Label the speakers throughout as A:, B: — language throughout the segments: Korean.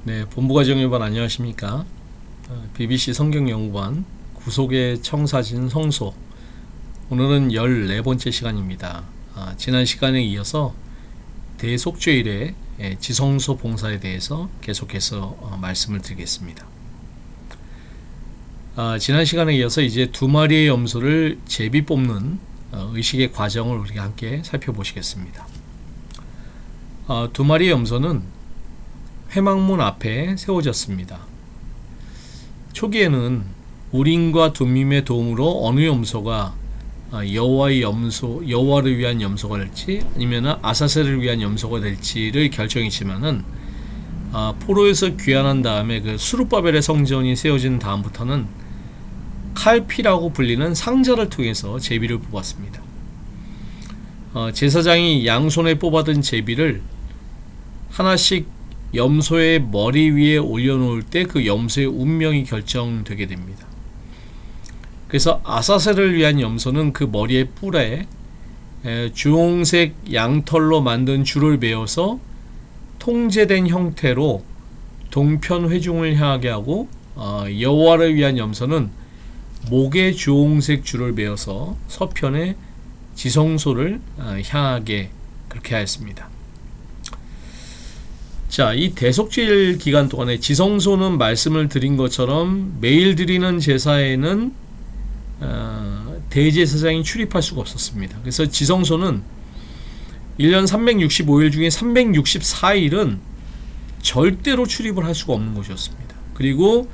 A: 네, 본부과정 여러분 안녕하십니까? BBC 성경연구반 구속의 청사진 성소, 오늘은 14번째 시간입니다. 지난 시간에 이어서 대속죄일의 지성소 봉사에 대해서 계속해서 말씀을 드리겠습니다. 지난 시간에 이어서 이제 두 마리의 염소를 제비 뽑는 의식의 과정을 우리가 함께 살펴보시겠습니다. 두 마리의 염소는 회막문 앞에 세워졌습니다. 초기에는 우림과 둠밈의 도움으로 어느 염소가 여호와를 위한 염소가 될지 아니면 아사셀을 위한 염소가 될지를 결정했지만은 포로에서 귀환한 다음에 그 수룹바벨의 성전이 세워진 다음부터는 칼피라고 불리는 상자를 통해서 제비를 뽑았습니다. 제사장이 양손에 뽑아든 제비를 하나씩 염소의 머리 위에 올려놓을 때 그 염소의 운명이 결정되게 됩니다. 그래서 아사셀을 위한 염소는 그 머리의 뿔에 주홍색 양털로 만든 줄을 매어서 통제된 형태로 동편 회중을 향하게 하고, 여호와를 위한 염소는 목에 주홍색 줄을 매어서 서편의 지성소를 향하게 그렇게 하였습니다. 자, 이 대속죄일 기간 동안에 지성소는 말씀을 드린 것처럼 매일 드리는 제사에는 대제사장이 출입할 수가 없었습니다. 그래서 지성소는 1년 365일 중에 364일은 절대로 출입을 할 수가 없는 곳이었습니다. 그리고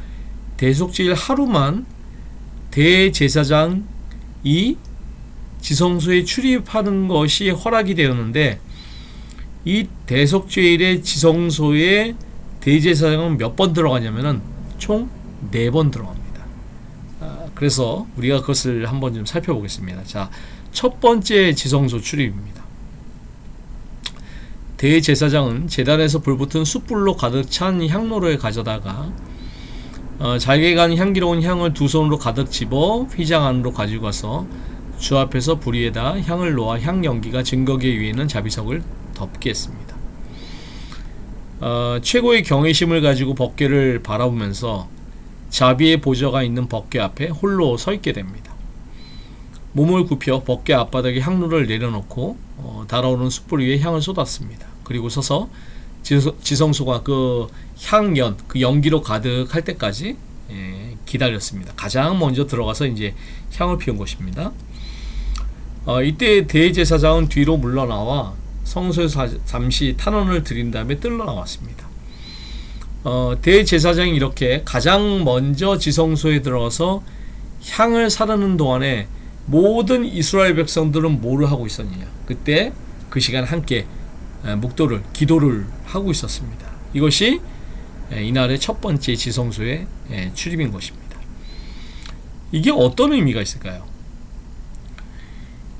A: 대속죄일 하루만 대제사장이 지성소에 출입하는 것이 허락이 되었는데, 이 대속죄일의 지성소에 대제사장은 몇 번 들어가냐면은 총 4번 들어갑니다. 그래서 우리가 그것을 한번 좀 살펴보겠습니다. 자, 첫 번째 지성소 출입입니다. 대제사장은 제단에서 불붙은 숯불로 가득 찬 향로를 가져다가 잘게 간 향기로운 향을 두 손으로 가득 집어 휘장 안으로 가지고 가서 주 앞에서 불 위에다 향을 놓아 향 연기가 증거계 위에 있는 자비석을 덮게 했습니다. 최고의 경외심을 가지고 법궤를 바라보면서 자비의 보좌가 있는 법궤 앞에 홀로 서 있게 됩니다. 몸을 굽혀 법궤 앞바닥에 향로를 내려놓고 달아오르는 숯불 위에 향을 쏟았습니다. 그리고 서서 지성소가 그 향연, 그 연기로 가득할 때까지 기다렸습니다. 가장 먼저 들어가서 이제 향을 피운 것입니다. 이때 대제사장은 뒤로 물러나와 성소에서 잠시 탄원을 드린 다음에 뜰러 나왔습니다. 대제사장이 이렇게 가장 먼저 지성소에 들어가서 향을 사르는 동안에 모든 이스라엘 백성들은 뭐를 하고 있었느냐? 그때 그 시간 함께 기도를 하고 있었습니다. 이것이 이날의 첫 번째 지성소의 출입인 것입니다. 이게 어떤 의미가 있을까요?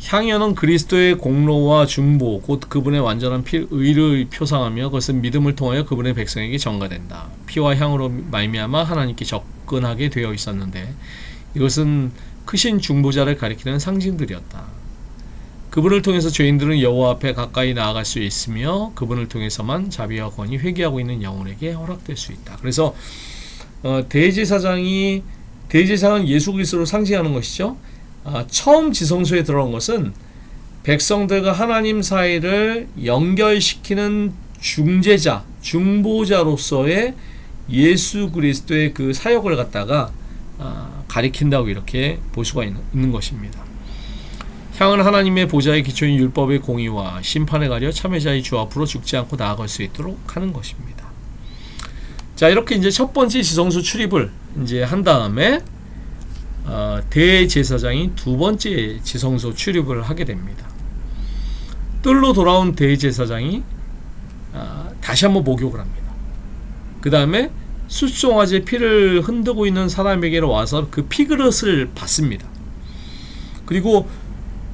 A: 향연은 그리스도의 공로와 중보, 곧 그분의 완전한 의를 표상하며 그것은 믿음을 통하여 그분의 백성에게 전가된다. 피와 향으로 말미암아 하나님께 접근하게 되어 있었는데, 이것은 크신 중보자를 가리키는 상징들이었다. 그분을 통해서 죄인들은 여호와 앞에 가까이 나아갈 수 있으며 그분을 통해서만 자비와 권이 회개하고 있는 영혼에게 허락될 수 있다. 그래서 대제사장은 예수 그리스도를 상징하는 것이죠. 처음 지성소에 들어온 것은 백성들과 하나님 사이를 연결시키는 중재자, 중보자로서의 예수 그리스도의 그 사역을 갖다가 가리킨다고 이렇게 볼 수가 있는 것입니다. 향은 하나님의 보좌의 기초인 율법의 공의와 심판에 가려 참여자의 주 앞으로 죽지 않고 나아갈 수 있도록 하는 것입니다. 자, 이렇게 이제 첫 번째 지성소 출입을 이제 한 다음에 대제사장이 두 번째 지성소 출입을 하게 됩니다. 뜰로 돌아온 대제사장이 다시 한번 목욕을 합니다. 그 다음에 숫송아지의 피를 흔들고 있는 사람에게로 와서 그 피그릇을 받습니다. 그리고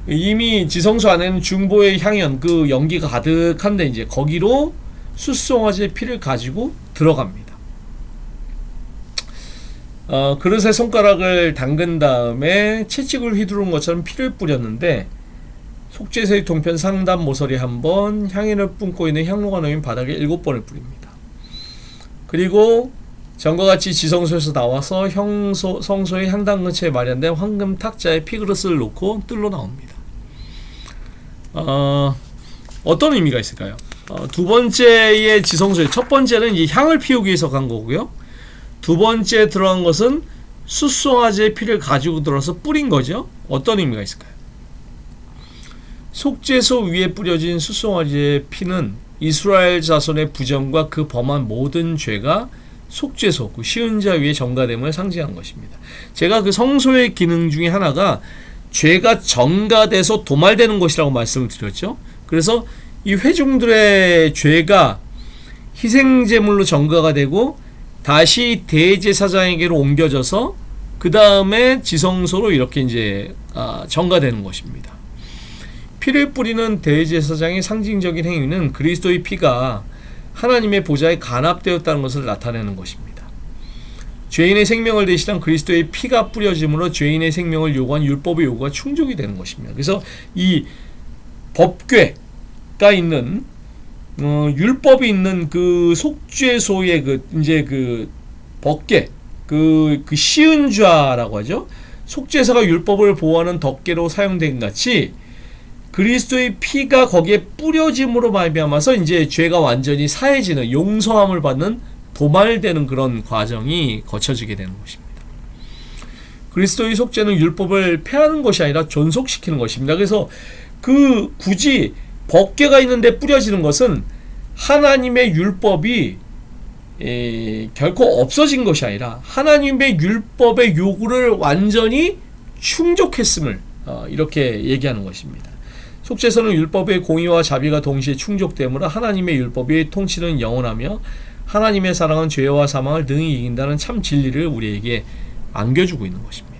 A: 이미 지성소 안에는 중보의 향연, 그 연기가 가득한데 이제 거기로 숫송아지의 피를 가지고 들어갑니다. 그릇에 손가락을 담근 다음에 채찍을 휘두른 것처럼 피를 뿌렸는데, 속죄소의 동편 상단 모서리 1번, 향연을 뿜고 있는 향로가 놓인 바닥에 7번을 뿌립니다. 그리고 전과 같이 지성소에서 나와서 성소의 향단 근처에 마련된 황금 탁자에 피그릇을 놓고 뜰로 나옵니다. 어떤 의미가 있을까요? 두 번째의 지성소에, 첫 번째는 이 향을 피우기 위해서 간 거고요. 두 번째 들어간 것은 숫송아지의 피를 가지고 들어서 뿌린 거죠. 어떤 의미가 있을까요? 속죄소 위에 뿌려진 숫송아지의 피는 이스라엘 자손의 부정과 그 범한 모든 죄가 속죄소, 그 시은자 위에 전가됨을 상징한 것입니다. 제가 그 성소의 기능 중에 하나가 죄가 전가돼서 도말되는 것이라고 말씀을 드렸죠. 그래서 이 회중들의 죄가 희생제물로 전가가 되고 다시 대제사장에게로 옮겨져서 그 다음에 지성소로 이렇게 이제 전가되는 것입니다. 피를 뿌리는 대제사장의 상징적인 행위는 그리스도의 피가 하나님의 보좌에 간합되었다는 것을 나타내는 것입니다. 죄인의 생명을 대신한 그리스도의 피가 뿌려짐으로 죄인의 생명을 요구한 율법의 요구가 충족이 되는 것입니다. 그래서 이 법궤가 있는 율법이 있는 그 속죄소의 그 법궤, 그 시은좌라고 하죠. 속죄소가 율법을 보호하는 덮개로 사용된 같이 그리스도의 피가 거기에 뿌려짐으로 말미암아서 이제 죄가 완전히 사해지는, 용서함을 받는, 도말되는 그런 과정이 거쳐지게 되는 것입니다. 그리스도의 속죄는 율법을 폐하는 것이 아니라 존속시키는 것입니다. 그래서 굳이 법궤가 있는데 뿌려지는 것은 하나님의 율법이 결코 없어진 것이 아니라 하나님의 율법의 요구를 완전히 충족했음을 이렇게 얘기하는 것입니다. 속죄소는 율법의 공의와 자비가 동시에 충족되므로 하나님의 율법의 통치는 영원하며 하나님의 사랑은 죄와 사망을 능히 이긴다는 참 진리를 우리에게 안겨주고 있는 것입니다.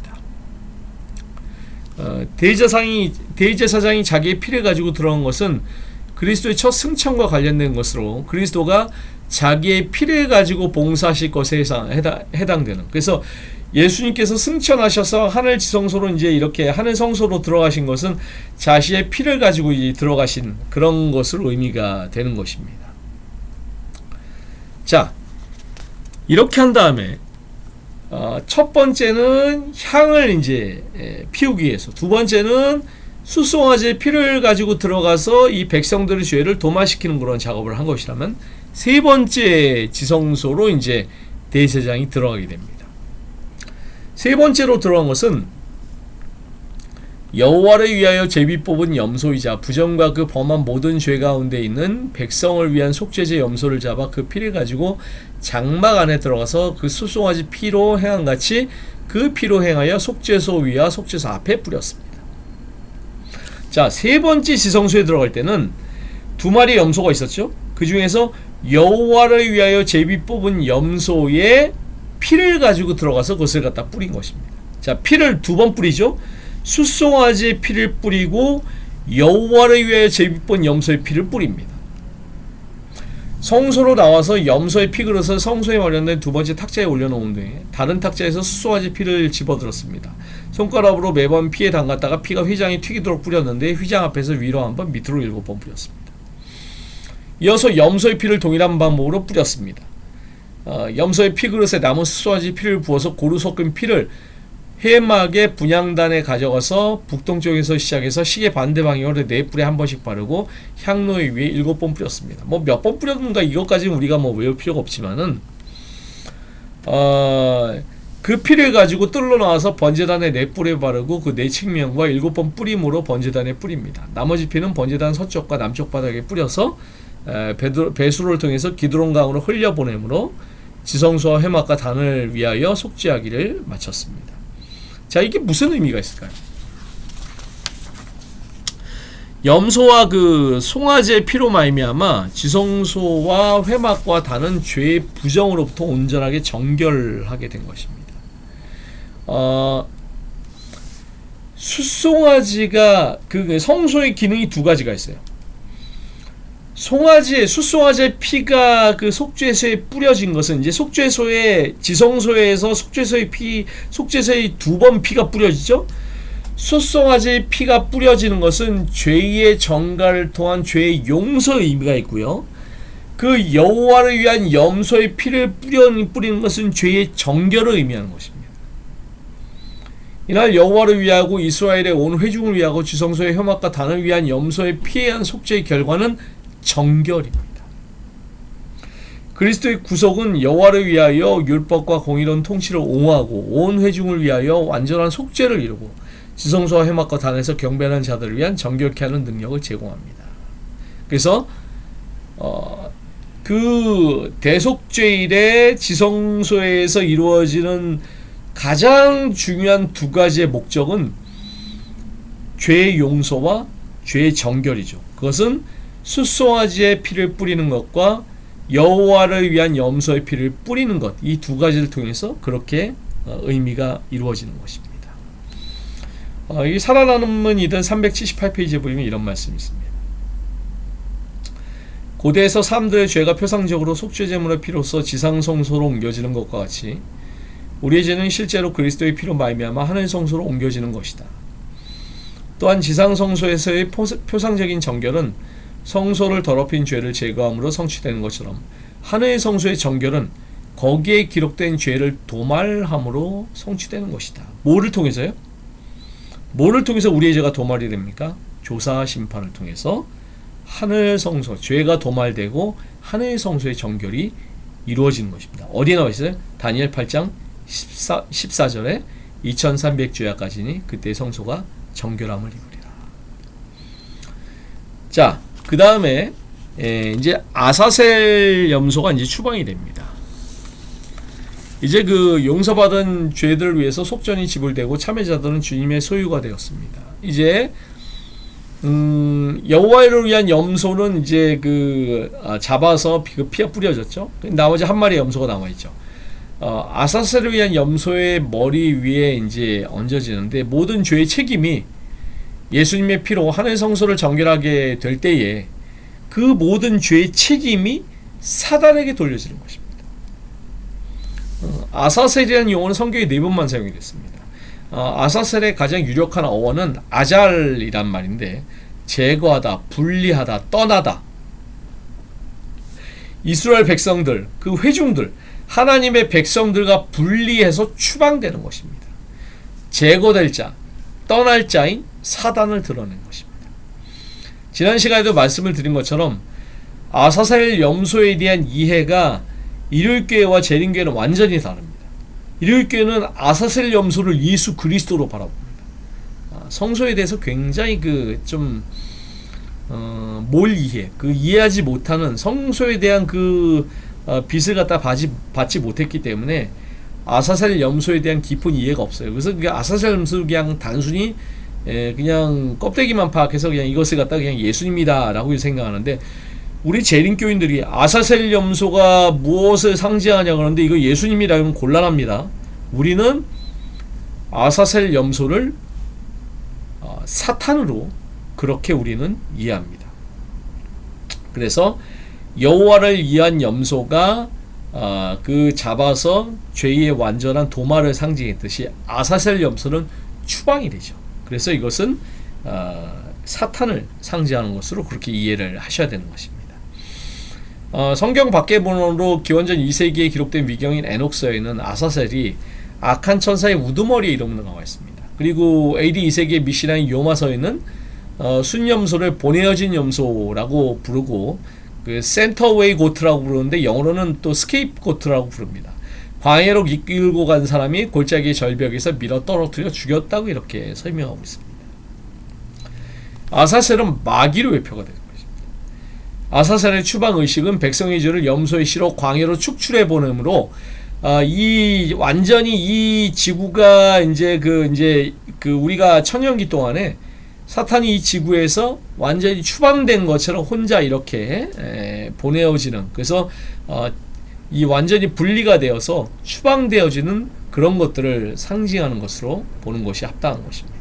A: 대제사장이 자기의 피를 가지고 들어간 것은 그리스도의 첫 승천과 관련된 것으로 그리스도가 자기의 피를 가지고 봉사하실 것에 해당되는, 그래서 예수님께서 승천하셔서 하늘 지성소로 이제 이렇게 하늘 성소로 들어가신 것은 자신의 피를 가지고 이제 들어가신 그런 것으로 의미가 되는 것입니다. 자, 이렇게 한 다음에 첫 번째는 향을 이제 피우기 위해서, 두 번째는 숫송아지의 피를 가지고 들어가서 이 백성들의 죄를 도말시키는 그런 작업을 한 것이라면, 세 번째 지성소로 이제 대제사장이 들어가게 됩니다. 세 번째로 들어간 것은 여호와를 위하여 제비 뽑은 염소이자 부정과 그 범한 모든 죄 가운데 있는 백성을 위한 속죄제 염소를 잡아 그 피를 가지고 장막 안에 들어가서 그 숫송아지 피로 행한같이 그 피로 행하여 속죄소 위와 속죄소 앞에 뿌렸습니다. 자, 세 번째 지성소에 들어갈 때는 두 마리 염소가 있었죠. 그 중에서 여호와를 위하여 제비 뽑은 염소의 피를 가지고 들어가서 그것을 갖다 뿌린 것입니다. 자, 피를 두 번 뿌리죠. 숫송아지의 피를 뿌리고 여호와를 위하여 제비 뽑은 염소의 피를 뿌립니다. 성소로 나와서 염소의 피그릇을 성소에 마련된 두 번째 탁자에 올려놓은 뒤에 다른 탁자에서 숫송아지 피를 집어들었습니다. 손가락으로 매번 피에 담갔다가 피가 휘장에 튀기도록 뿌렸는데 휘장 앞에서 위로 한 번, 밑으로 7번 뿌렸습니다. 이어서 염소의 피를 동일한 방법으로 뿌렸습니다. 염소의 피그릇에 남은 숫송아지 피를 부어서 고루 섞은 피를 해막의 분향단에 가져가서 북동쪽에서 시작해서 시계 반대 방향으로 네 뿔에 한 번씩 바르고 향로에 위에 7번 뿌렸습니다. 뭐 몇 번 뿌렸는가 이것까지는 우리가 뭐 외울 필요가 없지만은 그 피를 가지고 뜰로 나와서 번제단에 네 뿔에 바르고 그 네 측면과 7번 뿌림으로 번제단에 뿌립니다. 나머지 피는 번제단 서쪽과 남쪽 바닥에 뿌려서 배수로를 통해서 기드론강으로 흘려보내므로 지성소와 회막과 단을 위하여 속죄하기를 마쳤습니다. 자, 이게 무슨 의미가 있을까요? 염소와 그 송아지의 피로 말미암아 지성소와 회막과 단은 죄의 부정으로부터 온전하게 정결하게 된 것입니다. 숫송아지가 그 성소의 기능이 두 가지가 있어요. 숫송아지의 피가 그 속죄소에 뿌려진 것은 이제 속죄소의 지성소에서 속죄소의 두 번 피가 뿌려지죠. 숫송아지의 피가 뿌려지는 것은 죄의 정가를 통한 죄의 용서의 의미가 있고요. 그 여호와를 위한 염소의 피를 뿌리는 것은 죄의 정결을 의미하는 것입니다. 이날 여호와를 위하고 이스라엘의 온 회중을 위하고 지성소의 혐악과 단을 위한 염소의 피에 의한 속죄의 결과는 정결입니다. 그리스도의 구속은 여호와를 위하여 율법과 공의로운 통치를 옹호하고 온 회중을 위하여 완전한 속죄를 이루고 지성소와 회막과 단에서 경배하는 자들을 위한 정결케 하는 능력을 제공합니다. 그래서 그 대속죄일의 지성소에서 이루어지는 가장 중요한 두 가지의 목적은 죄의 용서와 죄의 정결이죠. 그것은 숫송아지의 피를 뿌리는 것과 여호와를 위한 염소의 피를 뿌리는 것, 이 두 가지를 통해서 그렇게 의미가 이루어지는 것입니다. 이 살아남은 이든 378페이지에 보면 이런 말씀이 있습니다. 고대에서 사람들의 죄가 표상적으로 속죄제물의 피로서 지상성소로 옮겨지는 것과 같이 우리의 죄는 실제로 그리스도의 피로 말미암아 하늘 성소로 옮겨지는 것이다. 또한 지상성소에서의 표상적인 정결은 성소를 더럽힌 죄를 제거함으로 성취되는 것처럼 하늘 성소의 정결은 거기에 기록된 죄를 도말함으로 성취되는 것이다. 뭐를 통해서요? 뭐를 통해서 우리의 죄가 도말이 됩니까? 조사 심판을 통해서 하늘 성소, 죄가 도말되고 하늘 성소의 정결이 이루어지는 것입니다. 어디에 나와 있어요? 다니엘 8장 14절에 2300주야까지니 그때 성소가 정결함을 이루리라. 자, 그 다음에 이제 아사셀 염소가 이제 추방이 됩니다. 이제 그 용서받은 죄들을 위해서 속전이 지불되고 참여자들은 주님의 소유가 되었습니다. 이제 여호와를 위한 염소는 이제 잡아서 피가 뿌려졌죠. 나머지 한 마리의 염소가 남아 있죠. 아사셀을 위한 염소의 머리 위에 이제 얹어지는데 모든 죄의 책임이 예수님의 피로 하늘 성소를 정결하게 될 때에 그 모든 죄의 책임이 사단에게 돌려지는 것입니다. 아사셀이라는 용어는 성경에 4번만 사용이 됐습니다. 아사셀의 가장 유력한 어원은 아잘이란 말인데 제거하다, 분리하다, 떠나다. 이스라엘 백성들, 그 회중들, 하나님의 백성들과 분리해서 추방되는 것입니다. 제거될 자, 떠날 자인 사단을 드러낸 것입니다. 지난 시간에도 말씀을 드린 것처럼 아사셀 염소에 대한 이해가 일요일교회와 재림교회는 완전히 다릅니다. 일요일교회는 아사셀 염소를 예수 그리스도로 바라봅니다. 성소에 대해서 굉장히 뭘 이해하지 못하는 성소에 대한 빛을 갖다 받지 못했기 때문에 아사셀 염소에 대한 깊은 이해가 없어요. 그래서 아사셀 염소를 그냥 단순히 그냥 껍데기만 파악해서 그냥 이것을 갖다 그냥 예수님이다라고 생각하는데, 우리 재림교인들이 아사셀 염소가 무엇을 상징하냐 그러는데 이거 예수님이라면 곤란합니다. 우리는 아사셀 염소를 사탄으로 그렇게 우리는 이해합니다. 그래서 여호와를 위한 염소가 잡아서 죄의 완전한 도말을 상징했듯이 아사셀 염소는 추방이 되죠. 그래서 이것은 사탄을 상징하는 것으로 그렇게 이해를 하셔야 되는 것입니다. 성경 밖에번호로 기원전 2세기에 기록된 위경인 에녹서에는 아사셀이 악한 천사의 우두머리의 이름으로 나와 있습니다. 그리고 AD 2세기의 미시나인 요마서에는 순염소를 보내어진 염소라고 부르고 센터웨이 고트라고 부르는데 영어로는 또 스케이프 고트라고 부릅니다. 광야로 이끌고 간 사람이 골짜기 절벽에서 밀어 떨어뜨려 죽였다고 이렇게 설명하고 있습니다. 아사셀은 마귀로 회표가 되는 것입니다. 아사셀의 추방 의식은 백성의 죄를 염소의 씨로 광야로 축출해 보내므로 완전히 이 지구가 이제 우리가 천년기 동안에 사탄이 이 지구에서 완전히 추방된 것처럼 혼자 이렇게 보내어지는, 그래서 이 완전히 분리가 되어서 추방되어지는 그런 것들을 상징하는 것으로 보는 것이 합당한 것입니다.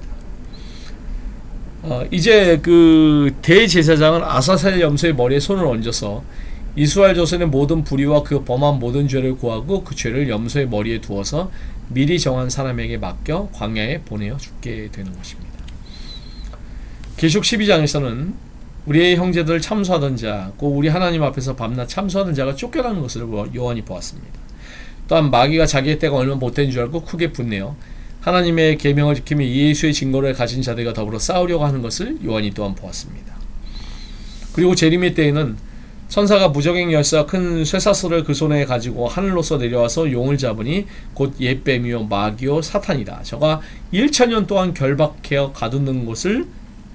A: 이제 대제사장은 아사셀 염소의 머리에 손을 얹어서 이스라엘 조선의 모든 불의와 그 범한 모든 죄를 고하고 그 죄를 염소의 머리에 두어서 미리 정한 사람에게 맡겨 광야에 보내어 죽게 되는 것입니다. 계시록 12장에서는 우리의 형제들을 참소하던 자, 곧 우리 하나님 앞에서 밤낮 참소하던 자가 쫓겨나는 것을 요한이 보았습니다. 또한 마귀가 자기의 때가 얼마 못된 줄 알고 크게 분내어 하나님의 계명을 지키며 예수의 증거를 가진 자들과 더불어 싸우려고 하는 것을 요한이 또한 보았습니다. 그리고 재림의 때에는 천사가 무적행 열쇠와 큰 쇠사슬을 그 손에 가지고 하늘로서 내려와서 용을 잡으니 곧 옛뱀이요 마귀요 사탄이다. 저가 1000년 동안 결박하여 가두는 것을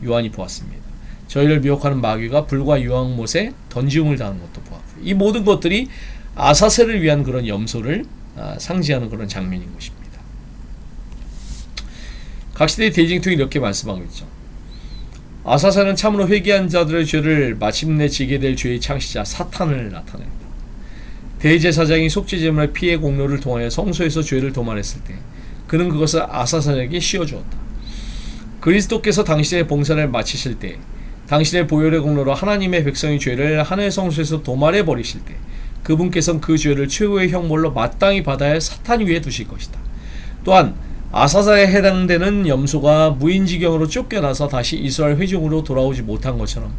A: 요한이 보았습니다. 저희를 미혹하는 마귀가 불과 유황못에 던지움을 당하는 것도 보았고요. 이 모든 것들이 아사셀을 위한 그런 염소를 상징하는 그런 장면인 것입니다. 각 시대의 대징통이 이렇게 말씀하고 있죠. 아사셀은 참으로 회개한 자들의 죄를 마침내 지게 될 죄의 창시자 사탄을 나타냅니다. 대제사장이 속죄제물의 피해 공로를 통하여 성소에서 죄를 도말했을 때 그는 그것을 아사셀에게 씌워주었다. 그리스도께서 당신의 봉사를 마치실 때 당신의 보혈의 공로로 하나님의 백성의 죄를 하늘 성소에서 도말해 버리실 때 그분께서는 그 죄를 최후의 형벌로 마땅히 받아야 사탄 위에 두실 것이다. 또한 아사사에 해당되는 염소가 무인지경으로 쫓겨나서 다시 이스라엘 회중으로 돌아오지 못한 것처럼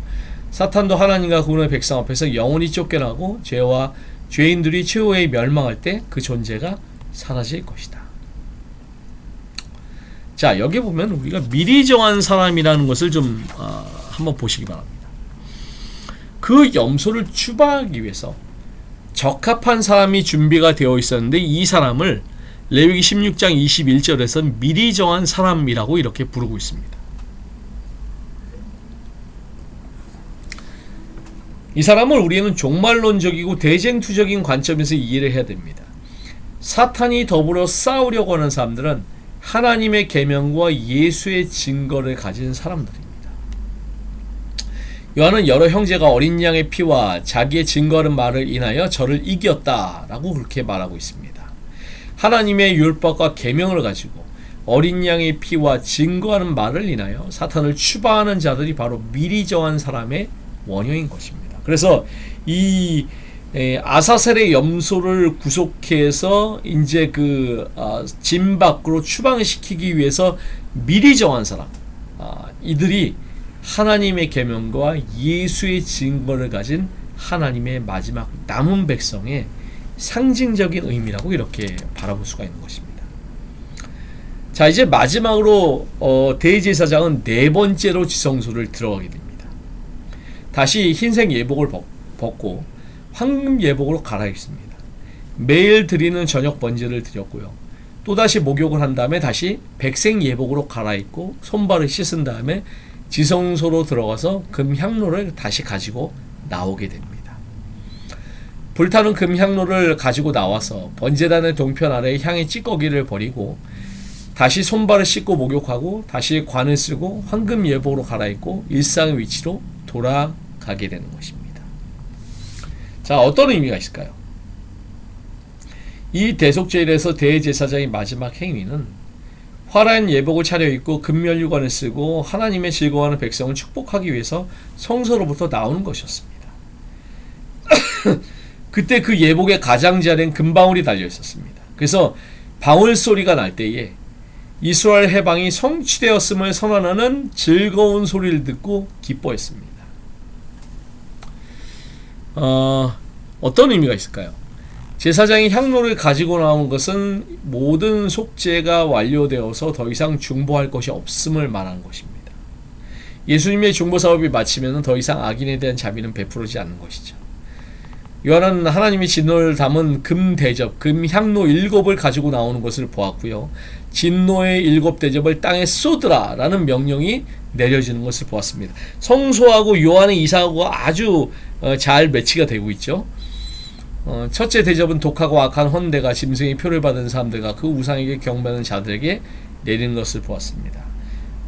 A: 사탄도 하나님과 그분의 백성 앞에서 영원히 쫓겨나고 죄와 죄인들이 최후에 멸망할 때 그 존재가 사라질 것이다. 자, 여기 보면 우리가 미리 정한 사람이라는 것을 좀 한번 보시기 바랍니다. 그 염소를 추방하기 위해서 적합한 사람이 준비가 되어 있었는데 이 사람을 레위기 16장 21절에서 미리 정한 사람이라고 이렇게 부르고 있습니다. 이 사람을 우리는 종말론적이고 대쟁투적인 관점에서 이해를 해야 됩니다. 사탄이 더불어 싸우려고 하는 사람들은 하나님의 계명과 예수의 증거를 가진 사람들입니다. 요한은 여러 형제가 어린 양의 피와 자기의 증거하는 말을 인하여 저를 이겼다라고 그렇게 말하고 있습니다. 하나님의 율법과 계명을 가지고 어린 양의 피와 증거하는 말을 인하여 사탄을 추방하는 자들이 바로 미리 정한 사람의 원형인 것입니다. 그래서 이 아사셀의 염소를 구속해서 이제 진 밖으로 추방시키기 위해서 미리 정한 사람, 이들이 하나님의 계명과 예수의 증거를 가진 하나님의 마지막 남은 백성의 상징적인 의미라고 이렇게 바라볼 수가 있는 것입니다. 자, 이제 마지막으로 대제사장은 네 번째로 지성소를 들어가게 됩니다. 다시 흰색 예복을 벗고 황금 예복으로 갈아입습니다. 매일 드리는 저녁 번제를 드렸고요. 또다시 목욕을 한 다음에 다시 백색 예복으로 갈아입고 손발을 씻은 다음에 지성소로 들어가서 금향로를 다시 가지고 나오게 됩니다. 불타는 금향로를 가지고 나와서 번제단의 동편 아래에 향의 찌꺼기를 버리고 다시 손발을 씻고 목욕하고 다시 관을 쓰고 황금 예복으로 갈아입고 일상의 위치로 돌아가게 되는 것입니다. 자, 어떤 의미가 있을까요? 이 대속죄일에서 대제사장의 마지막 행위는 화려한 예복을 차려입고 금면류관을 쓰고 하나님의 즐거워하는 백성을 축복하기 위해서 성소로부터 나오는 것이었습니다. 그때 그 예복의 가장자리엔 금방울이 달려 있었습니다. 그래서 방울 소리가 날 때에 이스라엘 해방이 성취되었음을 선언하는 즐거운 소리를 듣고 기뻐했습니다. 어떤 의미가 있을까요? 제사장이 향로를 가지고 나온 것은 모든 속죄가 완료되어서 더 이상 중보할 것이 없음을 말하는 것입니다. 예수님의 중보 사업이 마치면 더 이상 악인에 대한 자비는 베풀어지지 않는 것이죠. 요한은 하나님이 진노를 담은 금 대접, 금 향로 7을 가지고 나오는 것을 보았고요. 진노의 7 대접을 땅에 쏟으라 라는 명령이 내려지는 것을 보았습니다. 성소하고 요한의 이사하고 아주 잘 매치가 되고 있죠. 첫째 대접은 독하고 악한 헌대가 짐승의 표를 받은 사람들과 그 우상에게 경배하는 자들에게 내리는 것을 보았습니다.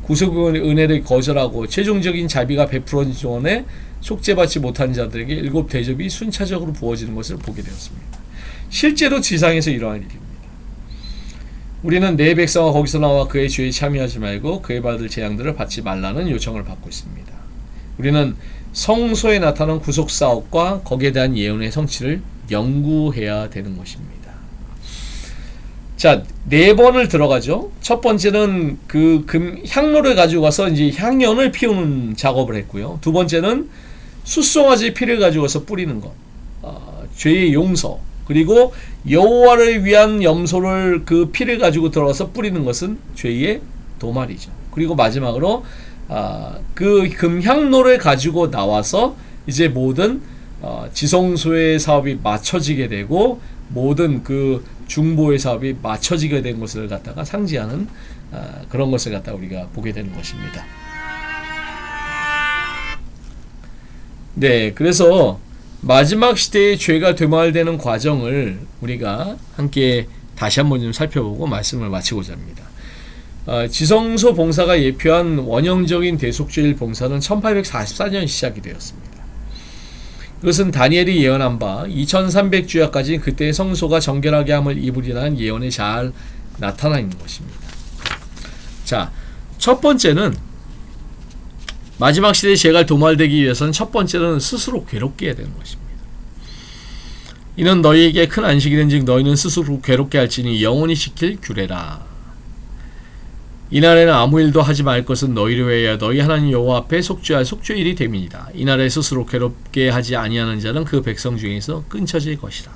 A: 구속의 은혜를 거절하고 최종적인 자비가 베풀어진 동안에 속죄받지 못한 자들에게 7 대접이 순차적으로 부어지는 것을 보게 되었습니다. 실제로 지상에서 일어난 일입니다. 우리는 내 백성아 거기서 나와 그의 죄에 참여하지 말고 그의 받을 재앙들을 받지 말라는 요청을 받고 있습니다. 우리는 성소에 나타난 구속사업과 거기에 대한 예언의 성취를 연구해야 되는 것입니다. 자, 네 번을 들어가죠. 첫 번째는 그 향로를 가지고 가서 이제 향연을 피우는 작업을 했고요. 두 번째는 숫송아지 피를 가지고 가서 뿌리는 것, 죄의 용서. 그리고 여호와를 위한 염소를 그 피를 가지고 들어가서 뿌리는 것은 죄의 도말이죠. 그리고 마지막으로 그 금향로를 가지고 나와서 이제 모든 지성소의 사업이 맞춰지게 되고 모든 그 중보의 사업이 맞춰지게 된 것을 갖다가 상징하는 그런 것을 갖다가 우리가 보게 되는 것입니다. 네, 그래서 마지막 시대의 죄가 되말되는 과정을 우리가 함께 다시 한번 좀 살펴보고 말씀을 마치고자 합니다. 지성소 봉사가 예표한 원형적인 대속죄일 봉사는 1844년 시작이 되었습니다. 이것은 다니엘이 예언한 바 2300주야까지 그때의 성소가 정결하게 함을 이루리라는 예언에 잘 나타나 있는 것입니다. 자, 첫 번째는 마지막 시대의 죄가 도말되기 위해서는 첫 번째는 스스로 괴롭게 해야 되는 것입니다. 이는 너희에게 큰 안식이 된즉 너희는 스스로 괴롭게 할지니 영원히 지킬 규례라. 이날에는 아무 일도 하지 말 것은 너희를 위하여 너희 하나님 여호와 앞에 속죄할 속죄일이 됨이니라. 이날에 스스로 괴롭게 하지 아니하는 자는 그 백성 중에서 끊쳐질 것이라.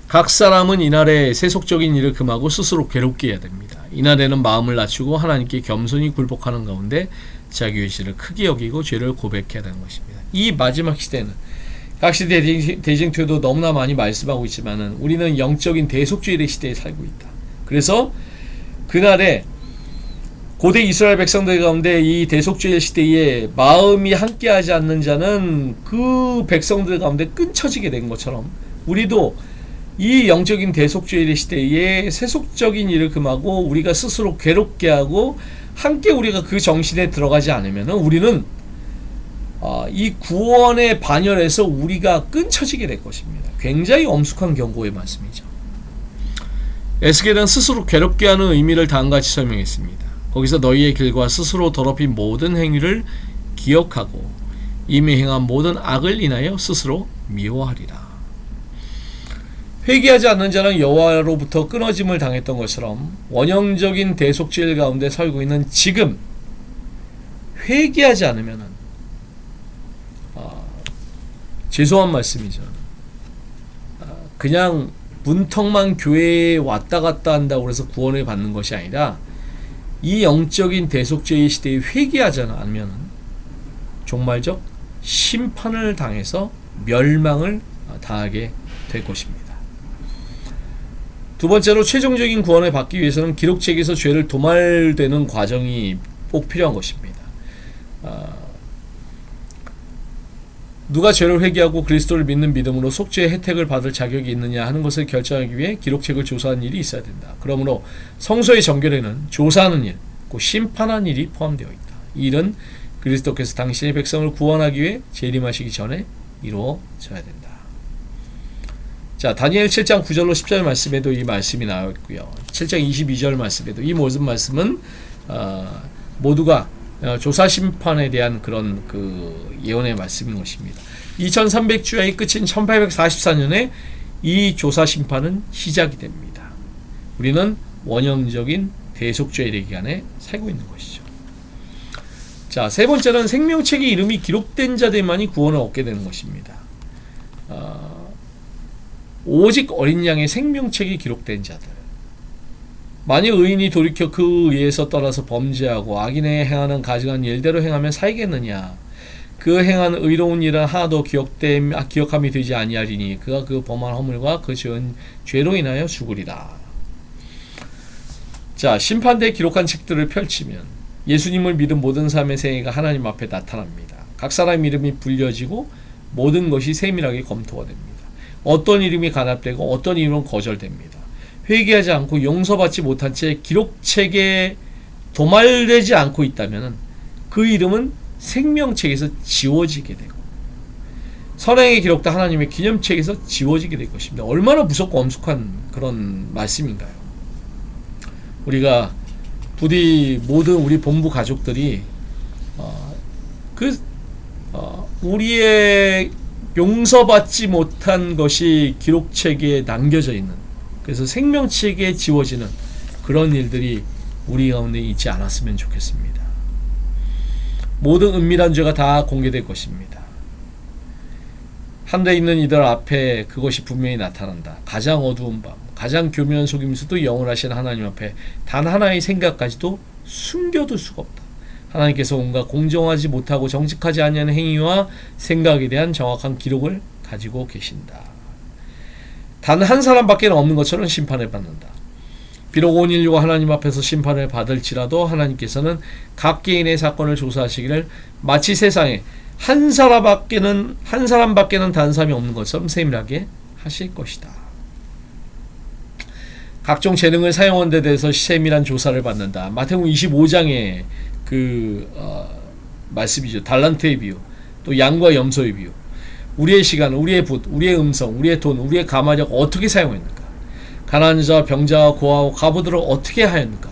A: 각 사람은 이날에 세속적인 일을 금하고 스스로 괴롭게 해야 됩니다. 이날에는 마음을 낮추고 하나님께 겸손히 굴복하는 가운데 자기 의지를 크게 여기고 죄를 고백해야 되는 것입니다. 이 마지막 시대는 각 시대 대징표도 너무나 많이 말씀하고 있지만은 우리는 영적인 대속죄의 시대에 살고 있다. 그래서 그날에 고대 이스라엘 백성들 가운데 이 대속죄의 시대에 마음이 함께하지 않는 자는 그 백성들 가운데 끊쳐지게 된 것처럼 우리도 이 영적인 대속죄의 시대에 세속적인 일을 금하고 우리가 스스로 괴롭게 하고 함께 우리가 그 정신에 들어가지 않으면 우리는 이 구원의 반열에서 우리가 끊쳐지게 될 것입니다. 굉장히 엄숙한 경고의 말씀이죠. 에스겔은 스스로 괴롭게 하는 의미를 다음같이 설명했습니다. 거기서 너희의 길과 스스로 더럽힌 모든 행위를 기억하고 이미 행한 모든 악을 인하여 스스로 미워하리라. 회개하지 않는 자는 여호와로부터 끊어짐을 당했던 것처럼 원형적인 대속죄일 가운데 살고 있는 지금 회개하지 않으면 죄송한 말씀이죠. 그냥 문턱만 교회에 왔다 갔다 한다고 해서 구원을 받는 것이 아니라 이 영적인 대속죄의 시대에 회개하지 않으면 종말적 심판을 당해서 멸망을 당하게 될 것입니다. 두 번째로 최종적인 구원을 받기 위해서는 기록책에서 죄를 도말되는 과정이 꼭 필요한 것입니다. 누가 죄를 회개하고 그리스도를 믿는 믿음으로 속죄의 혜택을 받을 자격이 있느냐 하는 것을 결정하기 위해 기록책을 조사하는 일이 있어야 된다. 그러므로 성소의 정결에는 조사하는 일, 곧 심판하는 일이 포함되어 있다. 이 일은 그리스도께서 당신의 백성을 구원하기 위해 재림하시기 전에 이루어져야 된다. 자, 다니엘 7장 9절로 10절 말씀에도 이 말씀이 나와 있고요. 7장 22절 말씀에도 이 모든 말씀은 모두가 조사 심판에 대한 그런 그 예언의 말씀인 것입니다. 2300주야의 끝인 1844년에 이 조사 심판은 시작이 됩니다. 우리는 원형적인 대속죄의 기간에 살고 있는 것이죠. 자, 세 번째는 생명책의 이름이 기록된 자들만이 구원을 얻게 되는 것입니다. 오직 어린 양의 생명책이 기록된 자들. 만일 의인이 돌이켜 그 의에서 떠나서 범죄하고 악인의 행하는 가증한 일대로 행하면 살겠느냐? 그 행한 의로운 일은 하나도 기억함이 되지 아니하리니 그가 그 범한 허물과 그 지은 죄로 인하여 죽으리라. 자, 심판대에 기록한 책들을 펼치면 예수님을 믿은 모든 삶의 생애가 하나님 앞에 나타납니다. 각 사람 이름이 불려지고 모든 것이 세밀하게 검토가 됩니다. 어떤 이름이 간합되고 어떤 이름은 거절됩니다. 회개하지 않고 용서받지 못한 채 기록책에 도말되지 않고 있다면 그 이름은 생명책에서 지워지게 되고 선행에 기록된 하나님의 기념책에서 지워지게 될 것입니다. 얼마나 무섭고 엄숙한 그런 말씀인가요? 우리가 부디 모든 우리 본부 가족들이 우리의 용서받지 못한 것이 기록책에 남겨져 있는 그래서 생명책에 지워지는 그런 일들이 우리 가운데 있지 않았으면 좋겠습니다. 모든 은밀한 죄가 다 공개될 것입니다. 한데 있는 이들 앞에 그것이 분명히 나타난다. 가장 어두운 밤, 가장 교묘한 속임수도 영원하신 하나님 앞에 단 하나의 생각까지도 숨겨둘 수가 없다. 하나님께서 온갖 공정하지 못하고 정직하지 않은 행위와 생각에 대한 정확한 기록을 가지고 계신다. 단 한 사람밖에 없는 것처럼 심판을 받는다. 비록 온 인류가 하나님 앞에서 심판을 받을지라도 하나님께서는 각 개인의 사건을 조사하시기를 마치 세상에 한 사람밖에는 단사함이 없는 것처럼 세밀하게 하실 것이다. 각종 재능을 사용한 데 대해서 세밀한 조사를 받는다. 마태복음 25장의 말씀이죠. 달란트의 비유, 또 양과 염소의 비유. 우리의 시간, 우리의 붓, 우리의 음성, 우리의 돈, 우리의 가마력 어떻게 사용했는가? 가난한 자, 병자와 고아와 과부들을 어떻게 하였는가?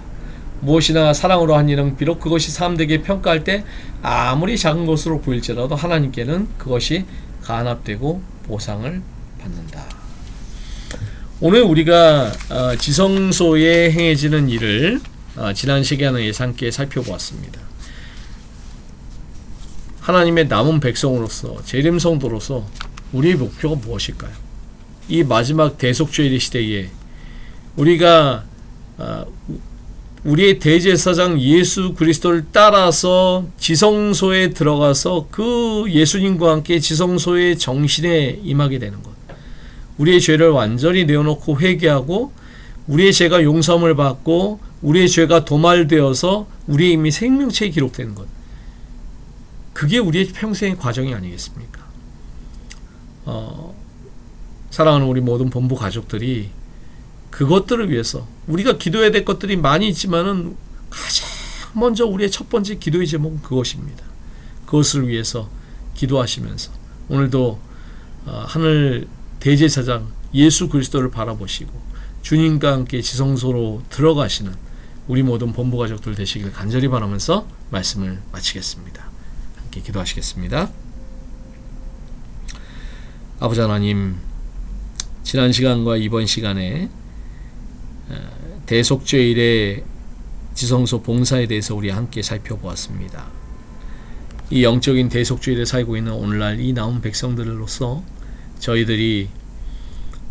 A: 무엇이나 사랑으로 한 일은 비록 그것이 사람들에게 평가할 때 아무리 작은 것으로 보일지라도 하나님께는 그것이 간합되고 보상을 받는다. 오늘 우리가 지성소에 행해지는 일을 지난 시간에 함께 살펴보았습니다. 하나님의 남은 백성으로서 재림 성도로서 우리의 목표가 무엇일까요? 이 마지막 대속죄의 시대에 우리가 우리의 대제사장 예수 그리스도를 따라서 지성소에 들어가서 그 예수님과 함께 지성소의 정신에 임하게 되는 것. 우리의 죄를 완전히 내어놓고 회개하고 우리의 죄가 용서함을 받고 우리의 죄가 도말되어서 우리의 이미 생명체에 기록되는 것. 그게 우리의 평생의 과정이 아니겠습니까? 사랑하는 우리 모든 본부 가족들이 그것들을 위해서 우리가 기도해야 될 것들이 많이 있지만은 가장 먼저 우리의 첫 번째 기도의 제목은 그것입니다. 그것을 위해서 기도하시면서 오늘도 하늘 대제사장 예수 그리스도를 바라보시고 주님과 함께 지성소로 들어가시는 우리 모든 본부 가족들 되시길 간절히 바라면서 말씀을 마치겠습니다. 함께 기도하시겠습니다. 아버지 하나님, 지난 시간과 이번 시간에 대속죄일의 지성소 봉사에 대해서 우리 함께 살펴보았습니다. 이 영적인 대속죄일에 살고 있는 오늘날 이 남은 백성들로서 저희들이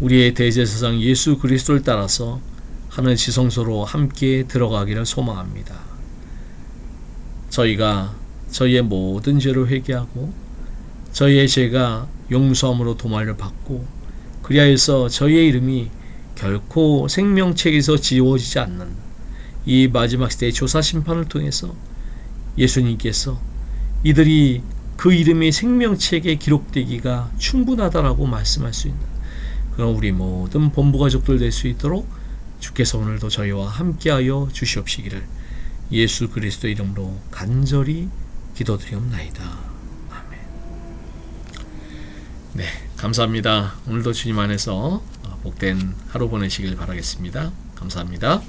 A: 우리의 대제사장 예수 그리스도를 따라서 하늘 지성소로 함께 들어가기를 소망합니다. 저희가 저희의 모든 죄를 회개하고 저희의 죄가 용서함으로 도말을 받고 그리하여서 저희의 이름이 결코 생명책에서 지워지지 않는 이 마지막 시대의 조사 심판을 통해서 예수님께서 이들이 그 이름이 생명책에 기록되기가 충분하다라고 말씀할 수 있는 그런 우리 모든 본부 가족들 될 수 있도록 주께서 오늘도 저희와 함께하여 주시옵시기를 예수 그리스도 이름으로 간절히 기도드리옵나이다. 아멘. 네, 감사합니다. 오늘도 주님 안에서 복된 하루 보내시길 바라겠습니다. 감사합니다.